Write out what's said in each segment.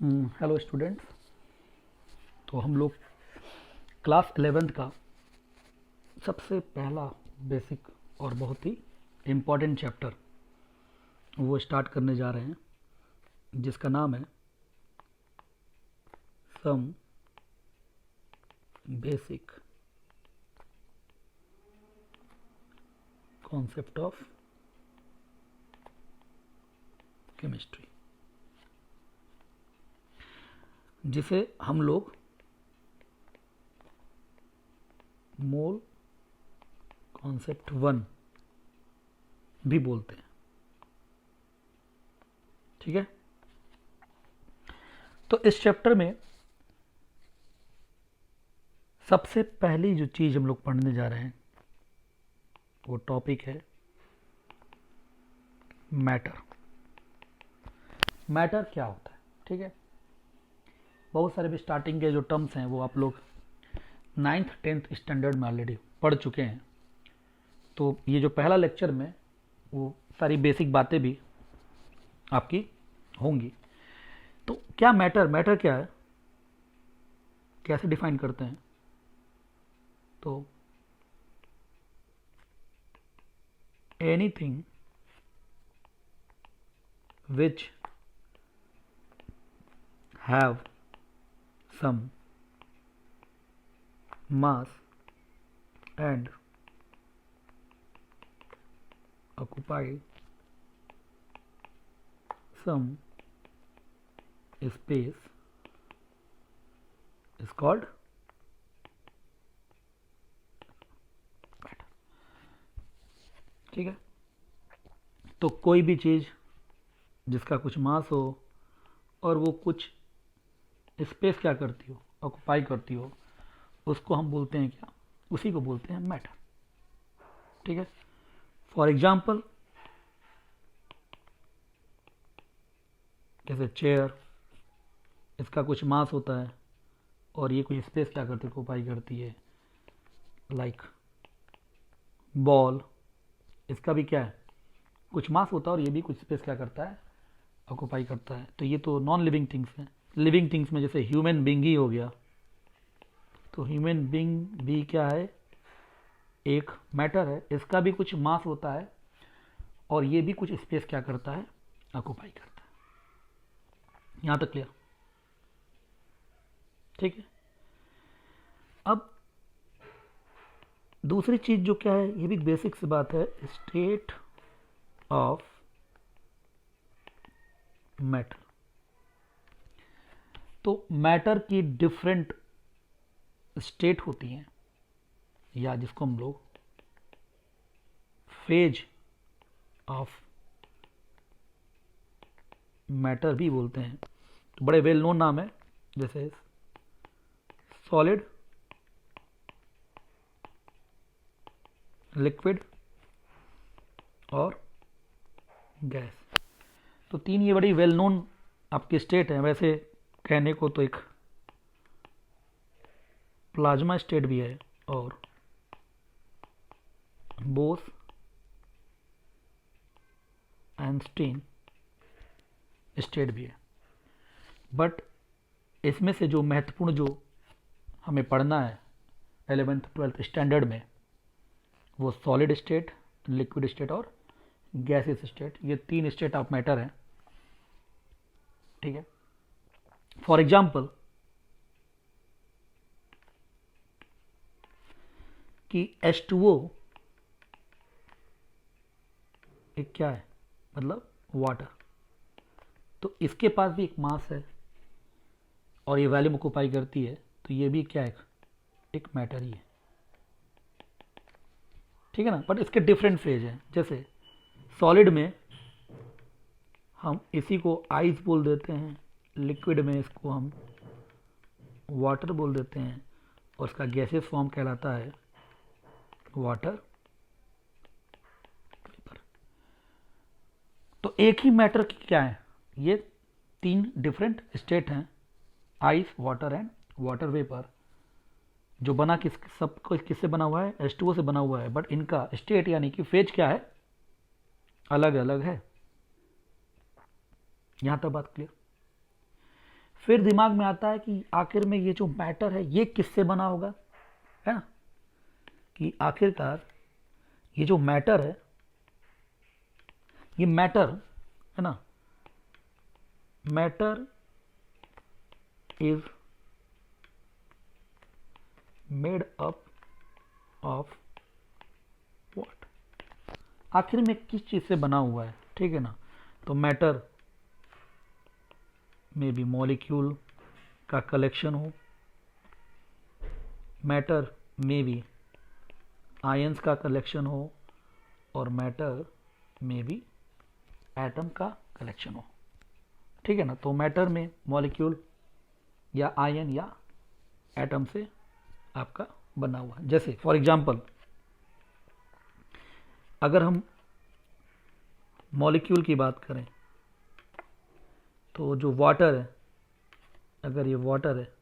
Hello students. तो हम लोग क्लास 11th का सबसे पहला बेसिक और बहुत ही इम्पॉर्टेंट चैप्टर वो स्टार्ट करने जा रहे हैं, जिसका नाम है some basic concept of chemistry, जिसे हम लोग मोल कॉन्सेप्ट 1 भी बोलते हैं। ठीक है, तो इस चैप्टर में सबसे पहली जो चीज हम लोग पढ़ने जा रहे हैं वो टॉपिक है मैटर। मैटर क्या होता है? ठीक है, बहुत सारे भी स्टार्टिंग के जो टर्म्स हैं वो आप लोग 9th-10th स्टैंडर्ड में ऑलरेडी पढ़ चुके हैं। तो ये जो पहला लेक्चर में वो सारी बेसिक बातें भी आपकी होंगी। तो क्या मैटर क्या है, कैसे डिफाइन करते हैं? तो anything which have some mass and occupy some space is called matter। ठीक है, तो कोई भी चीज जिसका कुछ मास हो और वो कुछ स्पेस क्या करती हो, ऑक्यूपाई करती हो, उसको हम बोलते हैं क्या? उसी को बोलते हैं मैटर। ठीक है, फॉर एग्जाम्पल जैसे चेयर, इसका कुछ मास होता है और ये कुछ स्पेस क्या करती है, ऑक्यूपाई करती है। लाइक बॉल, इसका भी क्या है, कुछ मास होता है और ये भी कुछ स्पेस क्या करता है, ऑक्यूपाई करता है। तो ये तो नॉन लिविंग थिंग्स हैं। लिविंग थिंग्स में जैसे ह्यूमन बींग ही हो गया, तो ह्यूमन बींग भी क्या है, एक मैटर है। इसका भी कुछ मास होता है और ये भी कुछ स्पेस क्या करता है, ऑक्यूपाई करता है। यहां तक क्लियर? ठीक है, अब दूसरी चीज जो क्या है, ये भी बेसिक सी बात है, स्टेट ऑफ मैटर। तो मैटर की डिफरेंट स्टेट होती हैं, या जिसको हम लोग फेज ऑफ मैटर भी बोलते हैं। तो बड़े वेल नोन नाम है, जैसे सॉलिड, लिक्विड और गैस। तो तीन ये बड़ी वेल नोन आपकी स्टेट है। वैसे कहने को तो एक प्लाज्मा स्टेट भी है और बोस आइंस्टीन स्टेट भी है, बट इसमें से जो महत्वपूर्ण जो हमें पढ़ना है 11th-12th स्टैंडर्ड में, वो सॉलिड स्टेट, लिक्विड स्टेट और गैसियस स्टेट। ये तीन स्टेट ऑफ मैटर हैं। ठीक है, फॉर एग्जाम्पल कि H2O एक क्या है, मतलब वाटर। तो इसके पास भी एक मास है और ये वैल्यूम ऑक्यूपाई करती है, तो ये भी क्या है, एक मैटर ही है। ठीक है ना, बट इसके डिफरेंट फेज हैं। जैसे सॉलिड में हम इसी को आइस बोल देते हैं, लिक्विड में इसको हम वाटर बोल देते हैं और इसका गैसियस फॉर्म कहलाता है वाटर वेपर। तो एक ही मैटर की क्या है, ये तीन डिफरेंट स्टेट हैं, ice, water and water vapour, जो बना किससे बना हुआ है, H2O से बना हुआ है, बट इनका स्टेट यानी कि फेज क्या है, अलग अलग है। यहां तक बात क्लियर? फिर दिमाग में आता है कि आखिर में ये जो मैटर है ये किससे बना होगा, है ना, कि आखिरकार ये जो मैटर है, ये मैटर है ना, matter is made up of what, आखिर में किस चीज से बना हुआ है, ठीक है ना। तो मैटर में भी मॉलिक्यूल का कलेक्शन हो, मैटर में भी आयंस का कलेक्शन हो, और मैटर में भी एटम का कलेक्शन हो, ठीक है ना। तो मैटर में मॉलिक्यूल या आयन या एटम से आपका बना हुआ है। जैसे फॉर एग्जांपल अगर हम मॉलिक्यूल की बात करें तो जो वाटर है, अगर ये वाटर है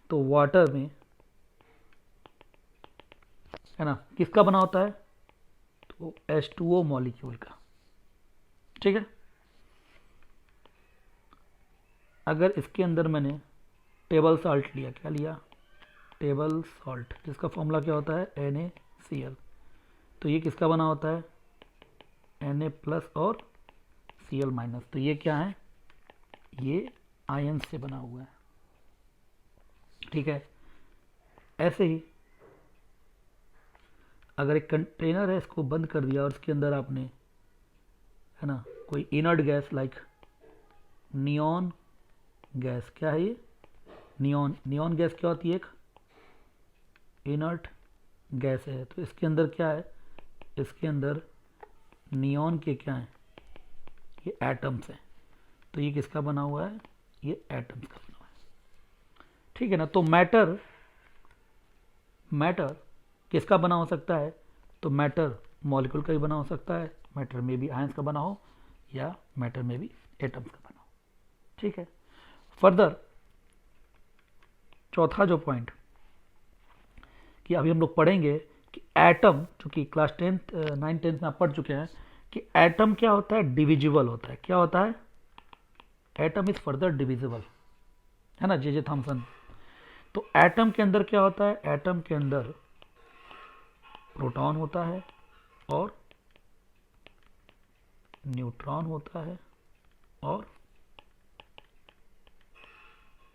तो वाटर में, है ना, किसका बना होता है, तो H2O मॉलिक्यूल का, ठीक है। अगर इसके अंदर मैंने टेबल सॉल्ट लिया, क्या लिया, टेबल सॉल्ट, जिसका फॉर्मूला क्या होता है NaCl, तो ये किसका बना होता है Na प्लस और Cl माइनस, तो ये क्या है, ये आयन से बना हुआ है, ठीक है। ऐसे ही अगर एक कंटेनर है, इसको बंद कर दिया और इसके अंदर आपने, है ना, कोई inert gas like neon gas, क्या है ये, नियॉन गैस क्या होती है, एक इनर्ट गैस है, तो इसके अंदर क्या है, इसके अंदर नियॉन के क्या है, ये एटम्स है, तो ये किसका बना हुआ है, ये एटम्स का बना हुआ है, ठीक है ना। तो मैटर किसका बना हो सकता है, तो मैटर मॉलिक्यूल का भी बना हो सकता है, मैटर में भी आयंस का बना हो, या मैटर में भी एटम्स का बना हो, ठीक है। फर्दर चौथा जो पॉइंट कि अभी हम लोग पढ़ेंगे कि एटम, चूंकि क्लास 10th 9th 10th में आप पढ़ चुके हैं कि एटम क्या होता है, डिविजिबल होता है, क्या होता है, एटम इज फर्दर डिविजिबल, है ना, जे थॉमसन। तो एटम के अंदर क्या होता है, एटम के अंदर प्रोटॉन होता है और न्यूट्रॉन होता है और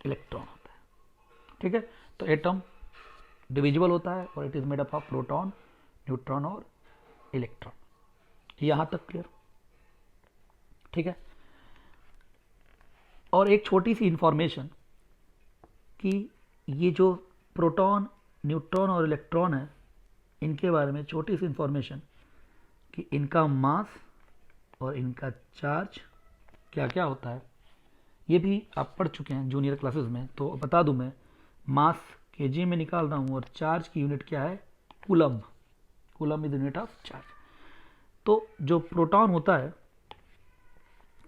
इलेक्ट्रॉन होता है, ठीक है। तो एटम डिविजिबल होता है और it is made up of proton, neutron और इलेक्ट्रॉन, यहां तक क्लियर, ठीक है। और एक छोटी सी इंफॉर्मेशन कि ये जो प्रोटॉन, न्यूट्रॉन और इलेक्ट्रॉन है, इनके बारे में छोटी सी इंफॉर्मेशन कि इनका मास और इनका चार्ज क्या क्या होता है, ये भी आप पढ़ चुके हैं जूनियर क्लासेस में। तो बता दूं मैं, मास केजी में निकाल रहा हूं और चार्ज की यूनिट क्या है, coulomb, coulomb is unit of charge. तो जो प्रोटॉन होता है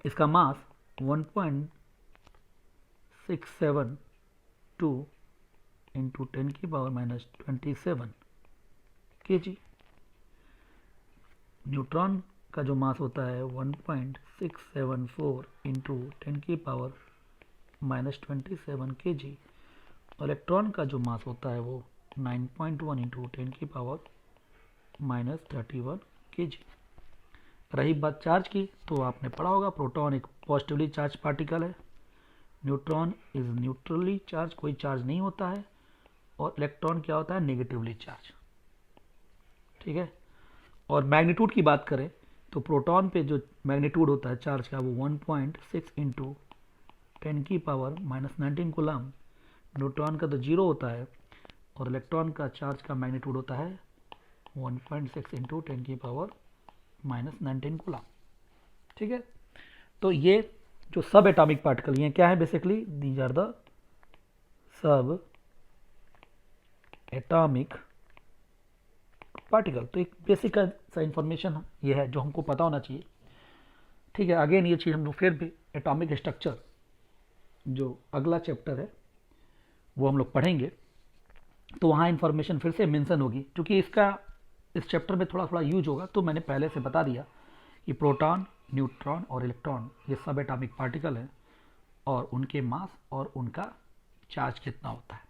इसका मास 1.672 इंटू 10 की पावर माइनस 27 kg। न्यूट्रॉन का जो मास होता है 1.674 इंटू 10 की पावर माइनस 27 kg। इलेक्ट्रॉन का जो मास होता है वो 9.1 इंटू 10 की पावर माइनस 31 kg। रही बात चार्ज की, तो आपने पढ़ा होगा प्रोटॉन एक पॉजिटिवली चार्ज पार्टिकल है, न्यूट्रॉन इज न्यूट्रली चार्ज, कोई चार्ज नहीं होता है, और इलेक्ट्रॉन क्या होता है, नेगेटिवली चार्ज, ठीक है। और मैग्नीट्यूड की बात करें तो प्रोटॉन पे जो मैग्नीट्यूड होता है चार्ज का वो 1.6 इंटू 10 की पावर माइनस 19 कूलम। न्यूट्रॉन का तो 0 होता है और इलेक्ट्रॉन का चार्ज का मैग्नीट्यूड होता है 1.6 इंटू 10 की पावर माइनस 19 कूलम, ठीक है। तो ये जो सब एटॉमिक पार्टिकल ये क्या है, basically these are the sub atomic particle. तो एक बेसिक सा इंफॉर्मेशन ये है जो हमको पता होना चाहिए, ठीक है। अगेन ये चीज़ हम लोग फिर भी एटॉमिक स्ट्रक्चर जो अगला चैप्टर है वो हम लोग पढ़ेंगे, तो वहाँ इंफॉर्मेशन फिर से मेंशन होगी, क्योंकि इसका इस चैप्टर में थोड़ा थोड़ा यूज होगा। तो मैंने पहले से बता दिया कि प्रोटॉन, न्यूट्रॉन और इलेक्ट्रॉन ये सब एटॉमिक पार्टिकल हैं और उनके मास और उनका चार्ज कितना होता है।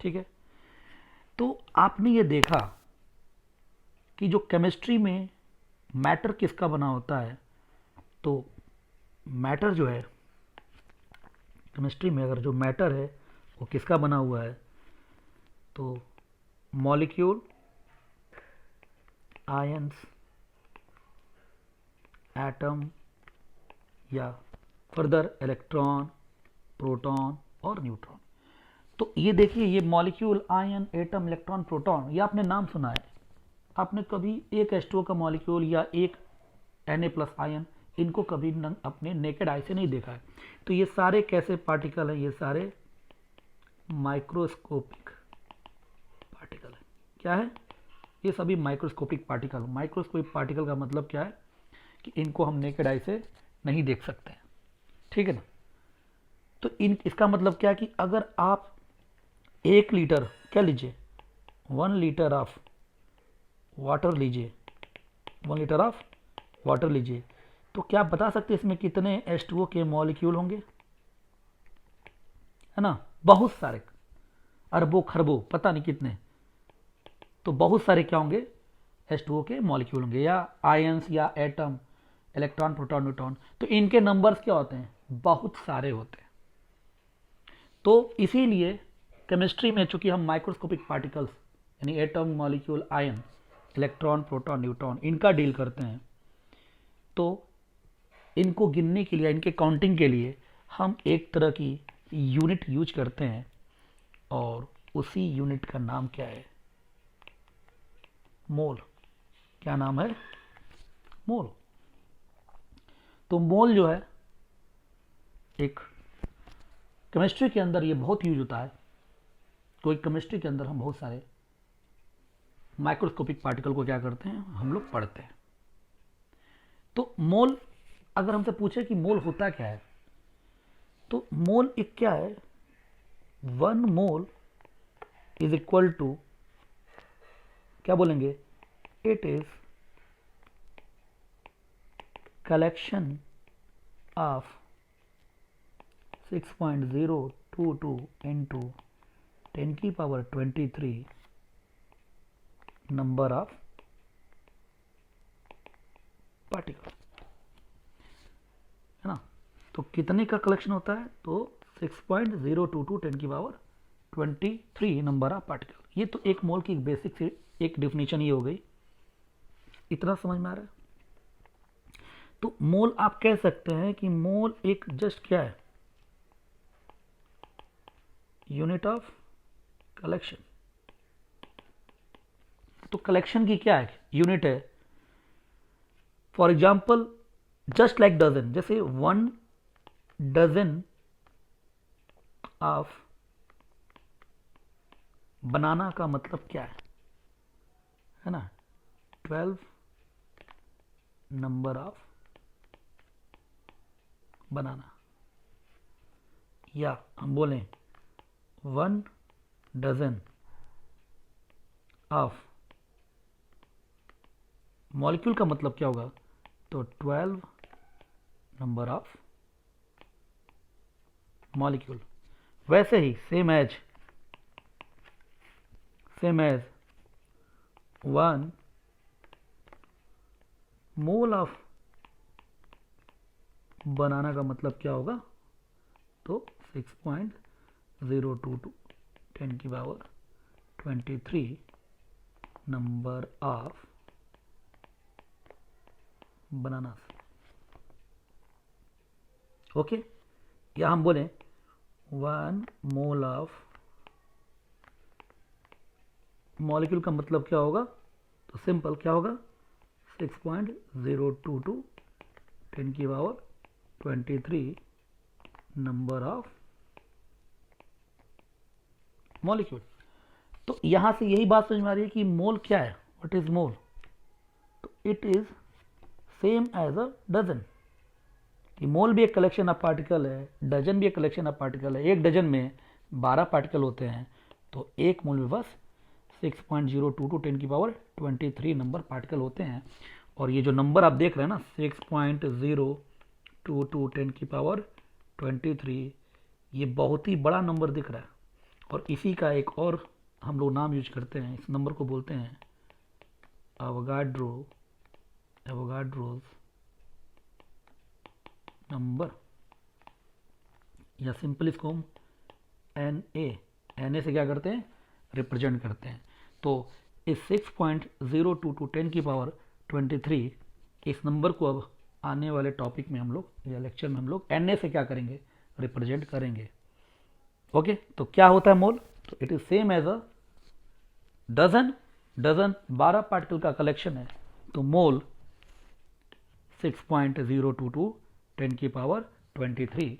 ठीक है, तो आपने ये देखा कि जो केमिस्ट्री में मैटर किसका बना होता है, तो मैटर जो है केमिस्ट्री में, अगर जो मैटर है वो किसका बना हुआ है, तो मॉलिक्यूल, आयंस, एटम या फर्दर इलेक्ट्रॉन, प्रोटॉन और न्यूट्रॉन। तो ये देखिए, ये molecule, ion, atom, electron, proton, ये आपने नाम सुना है। आपने कभी एक H2O का मॉलिक्यूल या एक Na+ आयन, इनको कभी अपने नेकेड आई से नहीं देखा है। तो ये सारे कैसे पार्टिकल हैं, ये सारे माइक्रोस्कोपिक पार्टिकल है। क्या है, ये सभी माइक्रोस्कोपिक पार्टिकल। माइक्रोस्कोपिक पार्टिकल का मतलब क्या है कि इनको हम नेकेड आई से नहीं देख सकते हैं। ठीक है ना। तो इसका मतलब क्या है कि अगर आप 1 लीटर, क्या लीजिए, 1 लीटर ऑफ वाटर लीजिए, 1 लीटर ऑफ वाटर लीजिए, तो क्या आप बता सकते हैं इसमें कितने H2O के मॉलिक्यूल होंगे, है ना। बहुत सारे, अरबों खरबों, पता नहीं कितने। तो बहुत सारे क्या होंगे, H2O के मॉलिक्यूल होंगे, या आयंस या एटम, इलेक्ट्रॉन, प्रोटॉन, न्यूट्रॉन। तो इनके नंबर्स क्या होते हैं, बहुत सारे होते हैं। तो इसीलिए केमिस्ट्री में चूंकि हम माइक्रोस्कोपिक पार्टिकल्स यानी atom, molecule, ion, electron, proton, neutron, इनका डील करते हैं, तो इनको गिनने के लिए, इनके काउंटिंग के लिए हम एक तरह की यूनिट यूज करते हैं, और उसी यूनिट का नाम क्या है, मोल। क्या नाम है, मोल। तो मोल जो है, एक केमिस्ट्री के अंदर ये बहुत यूज होता है। तो एक केमिस्ट्री के अंदर हम बहुत सारे माइक्रोस्कोपिक पार्टिकल को क्या करते हैं, हम लोग पढ़ते हैं। तो मोल, अगर हमसे पूछे कि मोल होता क्या है, तो मोल एक क्या है, 1 मोल इज इक्वल टू, क्या बोलेंगे, it is collection of 6.022 into 10⁻23 number of particle, है ना। तो कितने का कलेक्शन होता है, तो 6.022 10⁻23 नंबर ऑफ पार्टिकल। ये तो एक मोल की बेसिक से एक डिफिनेशन ये हो गई। इतना समझ में आ रहा है। तो मोल आप कह सकते हैं कि मोल एक जस्ट क्या है, यूनिट ऑफ कलेक्शन। तो कलेक्शन की क्या है, यूनिट है। For example, just like dozen, जैसे 1 डजन ऑफ बनाना का मतलब क्या है ना, 12 नंबर ऑफ बनाना। या हम बोलें 1 डजन ऑफ मॉलिक्यूल का मतलब क्या होगा, तो 12 नंबर ऑफ मॉलिक्यूल। वैसे ही सेम एज 1 मोल ऑफ बनाना का मतलब क्या होगा, तो 6.022 10⁻23 नंबर ऑफ बनानास। ओके, या हम बोलें 1 मोल ऑफ मॉलिक्यूल का मतलब क्या होगा, तो सिंपल क्या होगा, 6.022 10⁻23 नंबर ऑफ मॉलिक्यूल। तो यहां से यही बात समझ में आ रही है कि मोल क्या है, व्हाट इज मोल। तो it is same as a dozen, कि मोल भी एक कलेक्शन ऑफ पार्टिकल है, डजन भी एक कलेक्शन ऑफ पार्टिकल है। एक डजन में 12 पार्टिकल होते हैं, तो एक मोल में बस 6.022 10⁻23 नंबर पार्टिकल होते हैं। और ये जो नंबर आप देख रहे हैं ना, 6.022 6×10⁻23, ये बहुत ही बड़ा नंबर दिख रहा है। और इसी का एक और हम लोग नाम यूज करते हैं, इस नंबर को बोलते हैं एवोगाड्रोस नंबर, या सिंपल इसको हम एन ए से क्या करते हैं, रिप्रेजेंट करते हैं। तो इस 6.022×10⁻23 इस नंबर को अब आने वाले टॉपिक में हम लोग या लेक्चर में हम लोग एन ए से क्या करेंगे, रिप्रेजेंट करेंगे। ओके, तो क्या होता है मोल, तो it is same as a dozen. Dozen 12 particle का कलेक्शन है, तो मोल 6.022×10⁻23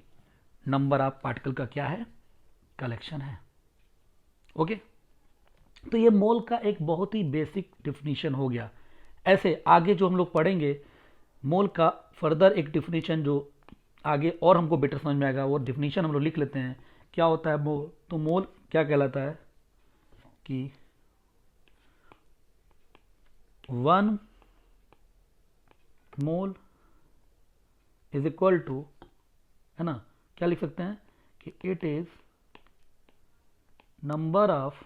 नंबर ऑफ पार्टिकल का क्या है, कलेक्शन है। ओके, तो ये मोल का एक बहुत ही बेसिक डिफिनीशन हो गया। ऐसे आगे जो हम लोग पढ़ेंगे मोल का फर्दर एक डिफिनीशन जो आगे और हमको बेटर समझ में आएगा, वो डिफिनीशन हम लोग लिख लेते हैं। क्या होता है मोल, तो मोल क्या कहलाता है कि 1 मोल इज इक्वल टू, है ना, क्या लिख सकते हैं कि it is number of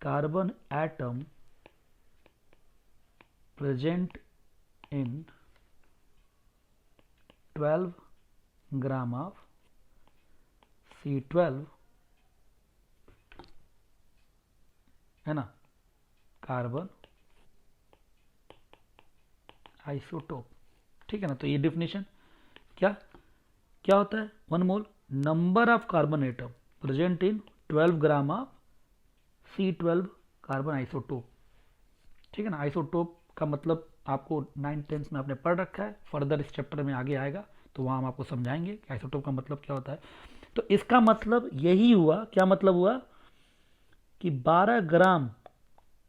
carbon atom present in 12 gram of C12, है ना, कार्बन आइसोटोप। ठीक है ना, तो ये डिफिनेशन क्या क्या होता है, 1 mole number of carbon atom present in 12 gram of C12 carbon isotope. ठीक है ना, आइसोटोप का मतलब आपको 9th-10th में आपने पढ़ रखा है, फर्दर इस चैप्टर में आगे आएगा तो वहाँ हम आपको समझाएंगे कि आइसोटोप का मतलब क्या होता है। तो इसका मतलब यही हुआ, क्या मतलब हुआ कि 12 ग्राम,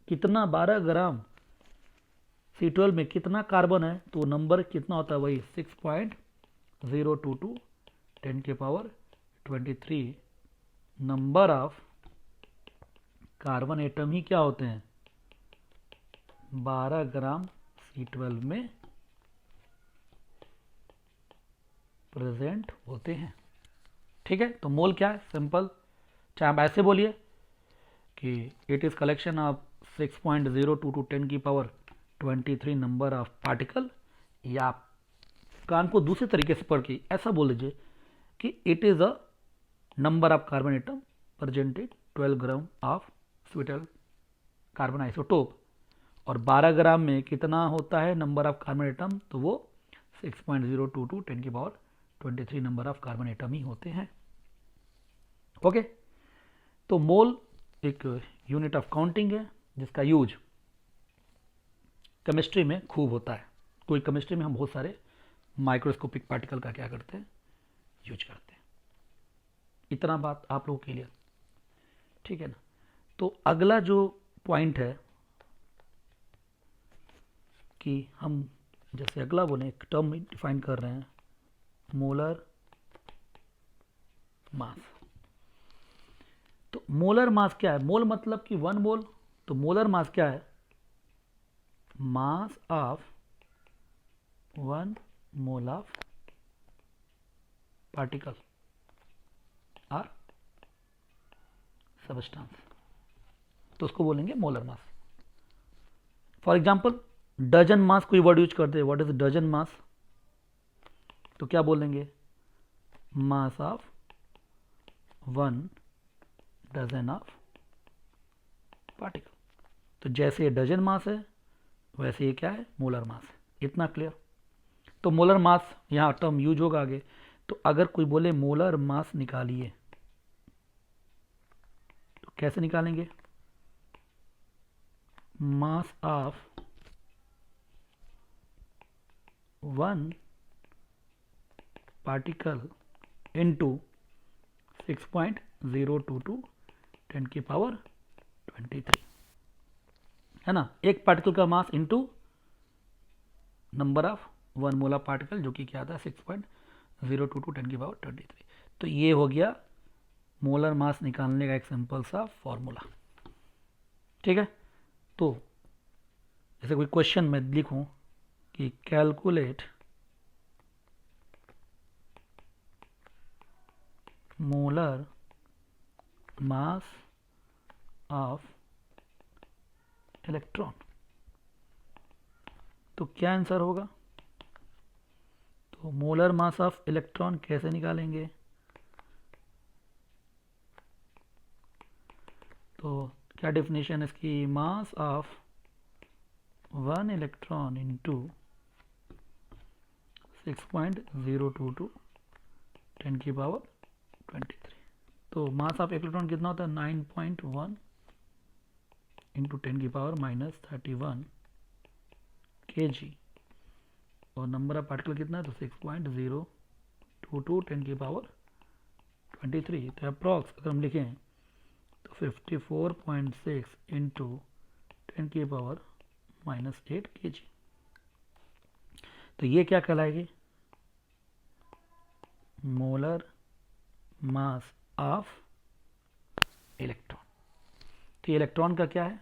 कितना 12 ग्राम C12 में कितना कार्बन है, तो नंबर कितना होता है, वही 6.022×10⁻23 नंबर ऑफ कार्बन एटम ही क्या होते हैं, 12 ग्राम C12 में प्रेजेंट होते हैं। ठीक है, तो मोल क्या है, सिंपल, चाहे आप ऐसे बोलिए कि it is collection of 6.022×10⁻23 number of particle, या आप कान को दूसरे तरीके से पढ़ के ऐसा बोल लीजिए कि it is a number of carbon atom presented 12 gram of C12 carbon isotope, और 12 ग्राम में कितना होता है नंबर ऑफ कार्बन एटम, तो वो 6.022×10⁻23 नंबर ऑफ कार्बन एटम ही होते हैं। ओके, तो मोल एक यूनिट ऑफ काउंटिंग है जिसका यूज केमिस्ट्री में खूब होता है। कोई केमिस्ट्री में हम बहुत सारे माइक्रोस्कोपिक पार्टिकल का क्या करते हैं, यूज करते हैं। इतना बात आप लोगों के लिए ठीक है ना। तो अगला जो पॉइंट है कि हम जैसे अगला बोले एक टर्म डिफाइन कर रहे हैं, मोलर मास। तो मोलर मास क्या है, मोल मतलब कि 1 मोल, तो मोलर मास क्या है, mass of 1 mole of particle और सबस्टेंस, तो उसको बोलेंगे molar mass. For example dozen mass कोई वर्ड यूज करते हैं, व्हाट इज डजन मास, तो क्या बोलेंगे, mass of 1 dozen of particle. तो जैसे ये डजन मास है वैसे ये क्या है, मोलर मास है। इतना क्लियर। तो मोलर मास यहां टर्म यूज होगा आगे। तो अगर कोई बोले मोलर मास निकालिए, तो कैसे निकालेंगे, मास ऑफ 1 पार्टिकल इनटू 6.022×10⁻23, है ना, एक पार्टिकल का mass into number of 1 molar particle, जो कि क्या आता है 6.022×10⁻23। तो ये हो गया मोलर मास निकालने का एक सिंपल सा फॉर्मूला। ठीक है, तो जैसे कोई क्वेश्चन में लिखूं कि calculate molar mass of electron. तो क्या आंसर होगा? तो मोलर मास ऑफ इलेक्ट्रॉन कैसे निकालेंगे? तो क्या डेफिनेशन है इसकी? Mass of one electron into 6.022 10⁻23। तो मास ऑफ इलेक्ट्रॉन कितना होता है? 9.1 इंटू 10⁻31 kg। और नंबर ऑफ पार्टिकल कितना है? तो 6.022 10⁻23। तो अप्रॉक्स अगर हम लिखें तो 54.6 इंटू 10⁻⁻8 kg। तो ये क्या कहलाएगी? Molar mass of electron. तो ये इलेक्ट्रॉन का क्या है?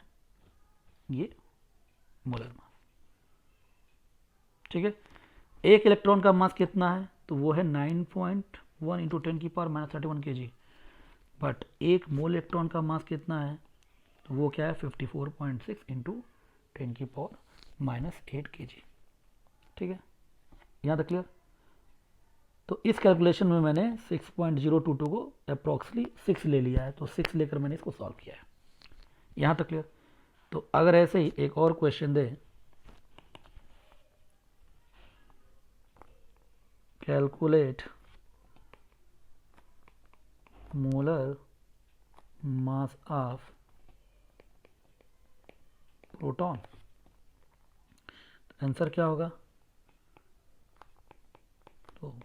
ये मोलर मास। ठीक है, एक इलेक्ट्रॉन का मास कितना है? तो वो है 9.1 इंटू 10⁻31 kg। बट एक मोल इलेक्ट्रॉन का मास कितना है? तो वो क्या है? 54.6 इंटू 10⁻⁻8 kg। ठीक है, यहाँ तक क्लियर? तो इस कैलकुलेशन में मैंने 6.022 को अप्रॉक्सली 6 ले लिया है, तो 6 लेकर मैंने इसको सॉल्व किया है। यहाँ तक क्लियर? तो अगर ऐसे ही एक और question they, calculate molar mass of proton, answer क्या होगा? तो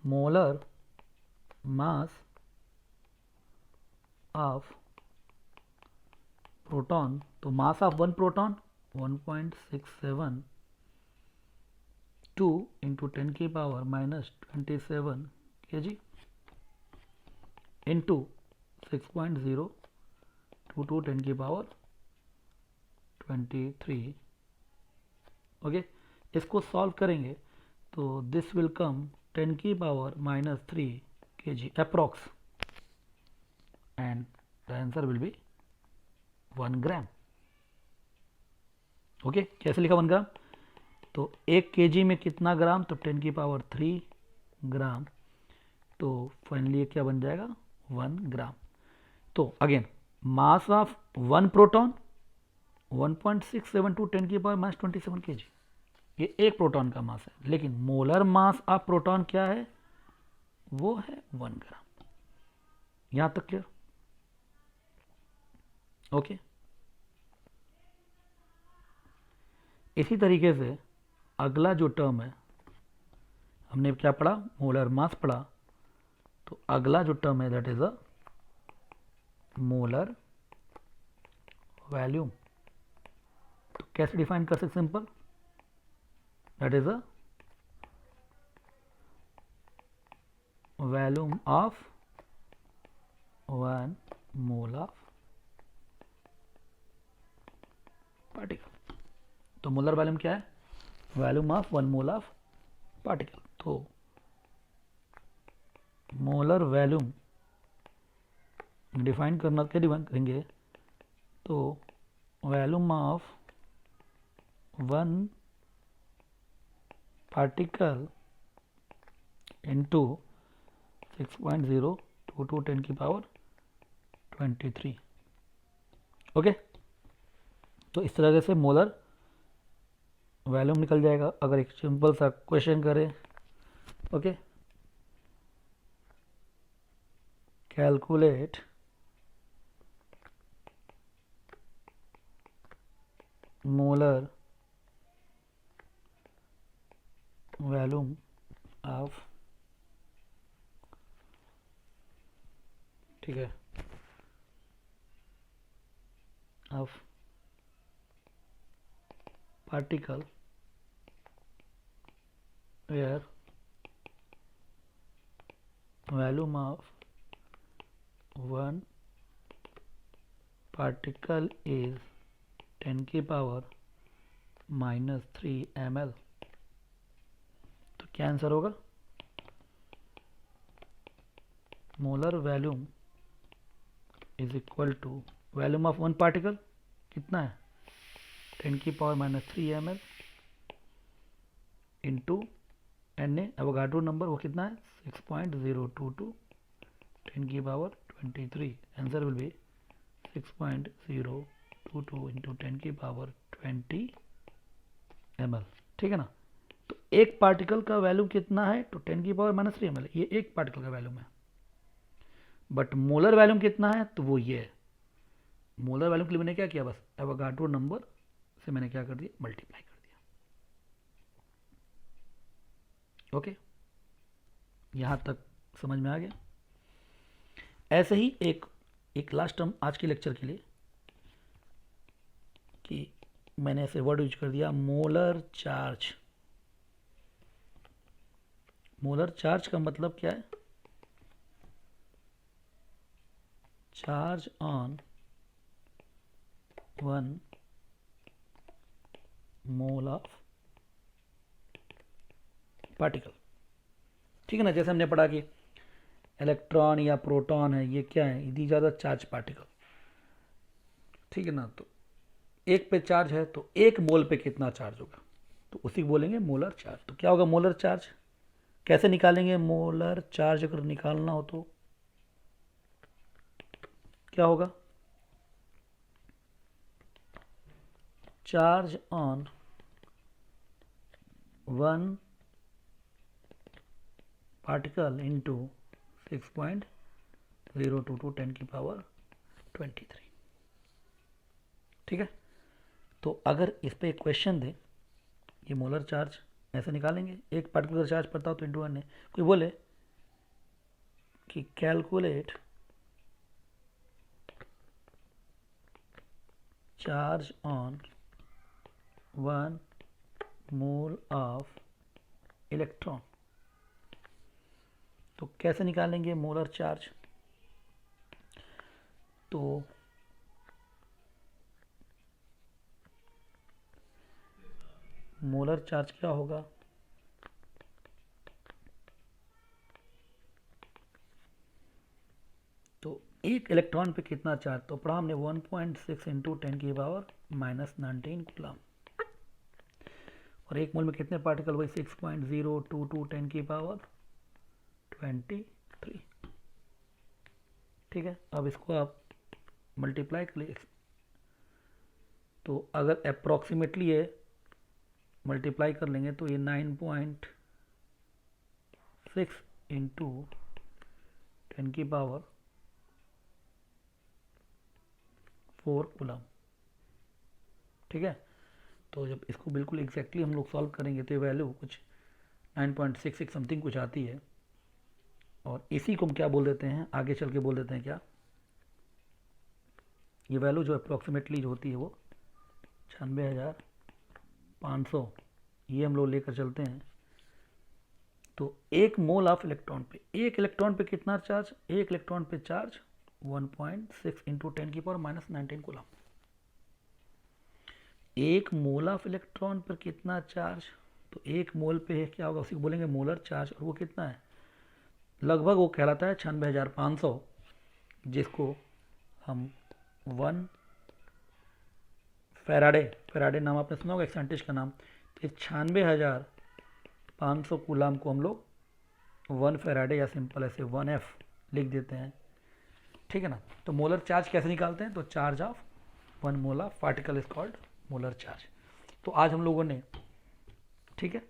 मोलर मास ऑफ प्रोटॉन, तो mass of one proton 1.672 into 10⁻⁻27 kg into 6.022 10⁻23। Okay, इसको सॉल्व करेंगे तो this will come 10⁻³ kg approx and the answer will B 1 gram. Okay, कैसे लिखा 1 ग्राम? तो 1 kg में कितना ग्राम? तो 10⁻³ ग्राम। तो फाइनली ये क्या बन जाएगा? 1 ग्राम। तो again mass of one proton 1.672 10⁻⁻27 kg, ये एक प्रोटॉन का मास है। लेकिन मोलर मास ऑफ प्रोटॉन क्या है? वो है 1 ग्राम। यहां तक क्लियर? ओके, इसी तरीके से अगला जो टर्म है, हमने क्या पढ़ा? मोलर मास पढ़ा। तो अगला जो टर्म है that is a molar volume. तो कैसे डिफाइन कर सकते? Simple, that is a volume of 1 mole of particle. तो मोलर वॉल्यूम क्या है? Volume of 1 mole of particle. तो मोलर वॉल्यूम डिफाइन करना क्या डिफाइन करेंगे? तो volume of 1 particle into 6.022 10⁻23। Okay, तो इस तरह से मोलर वॉल्यूम निकल जाएगा अगर एक सिंपल सा क्वेश्चन करें। Okay, calculate molar volume of, ठीक है, of particle where volume of one particle is 10⁻⁻³ ml। तो क्या आंसर होगा? Molar volume is equal to volume of one particle कितना है 10⁻³ ml into Na Avogadro number वो कितना है 6.022 10⁻23 answer will be 6.022 into 10⁻20 ml। ठीक है ना। तो एक पार्टिकल का वैल्यूम कितना है तो 10⁻³ ml, ये एक पार्टिकल का वैल्यूम है। बट मोलर वैल्यूम कितना है तो वो ये है। मोलर वैल्यूम के लिए मैंने क्या किया, बस एवोगाड्रो नंबर से मैंने क्या कर दिया मल्टीप्लाई कर दिया। ओके, यहां तक समझ में आ गया। ऐसे ही एक लास्ट टर्म आज के लेक्चर के लिए कि मैंने ऐसे वर्ड यूज कर दिया मोलर चार्ज। मोलर चार्ज का मतलब क्या है, charge on 1 mole of particle. ठीक है ना। जैसे हमने पढ़ा कि इलेक्ट्रॉन या प्रोटॉन है, ये क्या है, these are the charge particle. ठीक है ना। तो एक पे चार्ज है तो एक मोल पे कितना चार्ज होगा, तो उसी को बोलेंगे मोलर चार्ज। तो क्या होगा मोलर चार्ज, कैसे निकालेंगे मोलर चार्ज, अगर निकालना हो तो क्या होगा, चार्ज ऑन 1 पार्टिकल इंटू 6.022 10⁻23। ठीक है। तो अगर इस पे एक क्वेश्चन दे, ये मोलर चार्ज ऐसे निकालेंगे, एक पार्टिकल का चार्ज पता हो तो इंटू 1 है। कोई बोले कि calculate charge on 1 mole of electron, तो कैसे निकालेंगे मोलर चार्ज। तो मोलर चार्ज क्या होगा, तो एक इलेक्ट्रॉन पे कितना चार्ज, तो पढ़ा हमने 1.6 इंटू 10⁻⁻19 कूलम, और एक मोल में कितने पार्टिकल, वही 6.022 10⁻23। ठीक है। अब इसको आप मल्टीप्लाई कर लीजिए, तो अगर अप्रॉक्सीमेटली ये मल्टीप्लाई कर लेंगे तो ये 9.6 इंटू 10⁻4 कूलम। ठीक है। तो जब इसको बिल्कुल एग्जैक्टली हम लोग सॉल्व करेंगे तो ये वैल्यू कुछ 9.66 समथिंग कुछ आती है, और इसी को हम क्या बोल देते हैं, आगे चल के बोल देते हैं क्या, ये वैल्यू जो अप्रॉक्सीमेटली जो होती है वो 96,500, ये हम लोग लेकर चलते हैं। तो एक मोल ऑफ इलेक्ट्रॉन पे, एक इलेक्ट्रॉन पे कितना चार्ज, एक इलेक्ट्रॉन पे चार्ज 1.6 इंटू 10⁻⁻19 कूलम। एक मोल ऑफ इलेक्ट्रॉन पर कितना चार्ज, तो एक मोल पे क्या होगा, उसी को बोलेंगे मोलर चार्ज, और वो कितना है, लगभग वो कहलाता है 96,500, जिसको हम 1 फेराडे नाम आपने सुना होगा एक साइंटिस्ट का नाम, तो 96,500 कूलम को हम लोग 1 फेराडे या सिंपल ऐसे 1F लिख देते हैं। ठीक है ना। तो मोलर चार्ज कैसे निकालते हैं, तो charge of 1 mole of particle is called molar charge. तो आज हम लोगों ने, ठीक है,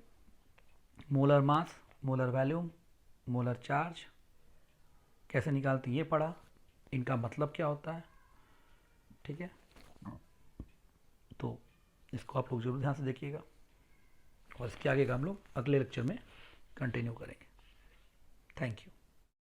molar mass, molar volume, molar charge कैसे निकालते हैं ये पढ़ा, इनका मतलब क्या होता है। ठीक है। तो इसको आप लोग जरूर ध्यान से देखिएगा, और इसके आगे का हम लोग अगले लेक्चर में कंटिन्यू करेंगे। Thank you.